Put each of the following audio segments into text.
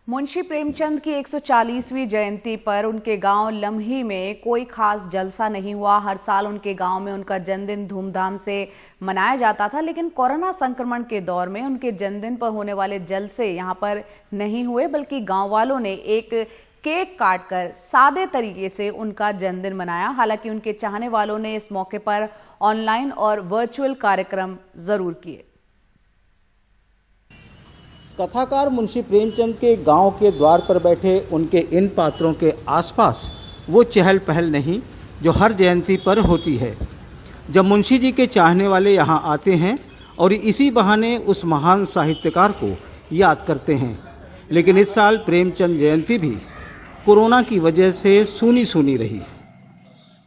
मुंशी प्रेमचंद की 140वीं जयंती पर उनके गांव लम्ही में कोई खास जलसा नहीं हुआ। हर साल उनके गांव में उनका जन्मदिन धूमधाम से मनाया जाता था, लेकिन कोरोना संक्रमण के दौर में उनके जन्मदिन पर होने वाले जलसे यहां पर नहीं हुए, बल्कि गांव वालों ने एक केक काटकर सादे तरीके से उनका जन्मदिन मनाया। हालांकि उनके चाहने वालों ने इस मौके पर ऑनलाइन और वर्चुअल कार्यक्रम जरूर किए। कथाकार मुंशी प्रेमचंद के गांव के द्वार पर बैठे उनके इन पात्रों के आसपास वो चहल पहल नहीं जो हर जयंती पर होती है, जब मुंशी जी के चाहने वाले यहां आते हैं और इसी बहाने उस महान साहित्यकार को याद करते हैं। लेकिन इस साल प्रेमचंद जयंती भी कोरोना की वजह से सूनी सूनी रही।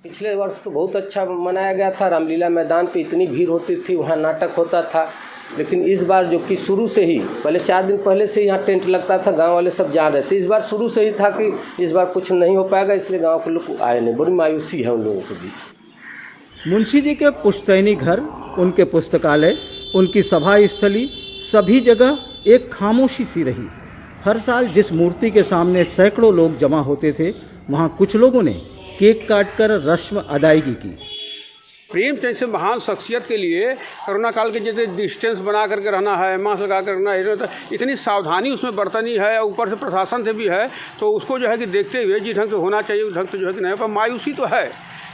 पिछले वर्ष तो बहुत अच्छा मनाया गया था। रामलीला मैदान पे इतनी भीड़ होती थी, वहाँ नाटक होता था। लेकिन इस बार जो कि शुरू से ही पहले 4 दिन पहले से यहाँ टेंट लगता था, गांव वाले सब जान रहे थे। इस बार शुरू से ही था कि इस बार कुछ नहीं हो पाएगा, इसलिए गांव के लोग आए नहीं। बड़ी मायूसी है उन लोगों के बीच। मुंशी जी के पुश्तैनी घर, उनके पुस्तकालय, उनकी सभा स्थली, सभी जगह एक खामोशी सी रही। हर साल जिस मूर्ति के सामने सैकड़ों लोग जमा होते थे, वहाँ कुछ लोगों ने केक काटकर रस्म अदायगी की। प्रेमचंद से महान शख्सियत के लिए कोरोना काल के जैसे डिस्टेंस बना करके रहना है, मास्क लगा कर रहना है, इतनी सावधानी उसमें बरतनी है, ऊपर से प्रशासन से भी है। तो उसको जो है कि देखते हुए जिस ढंग से होना चाहिए उस ढंग से जो है कि नहीं। पर मायूसी तो है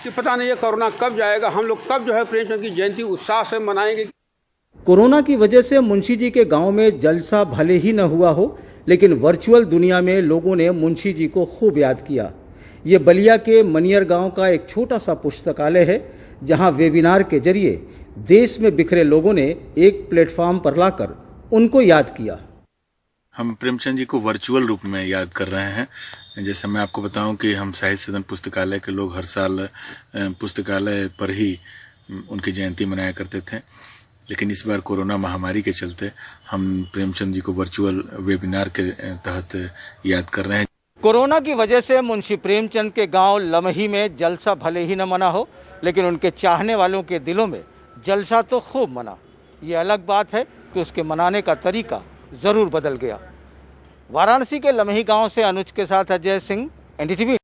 कि पता नहीं ये कोरोना कब जाएगा, हम लोग कब जो है प्रेमचंद की जयंती उत्साह से मनाएंगे। कोरोना की वजह से मुंशी जी के गाँव में जलसा भले ही न हुआ हो, लेकिन वर्चुअल दुनिया में लोगों ने मुंशी जी को खूब याद किया। ये बलिया के मनियर गांव का एक छोटा सा पुस्तकालय है, जहां वेबिनार के जरिए देश में बिखरे लोगों ने एक प्लेटफॉर्म पर लाकर उनको याद किया। हम प्रेमचंद जी को वर्चुअल रूप में याद कर रहे हैं। जैसे मैं आपको बताऊं कि हम साहित्य सदन पुस्तकालय के लोग हर साल पुस्तकालय पर ही उनकी जयंती मनाया करते थे, लेकिन इस बार कोरोना महामारी के चलते हम प्रेमचंद जी को वर्चुअल वेबिनार के तहत याद कर रहे हैं। कोरोना की वजह से मुंशी प्रेमचंद के गांव लम्ही में जलसा भले ही न मना हो, लेकिन उनके चाहने वालों के दिलों में जलसा तो खूब मना। ये अलग बात है कि उसके मनाने का तरीका जरूर बदल गया। वाराणसी के लम्ही गांव से अनुज के साथ अजय सिंह, NDTV।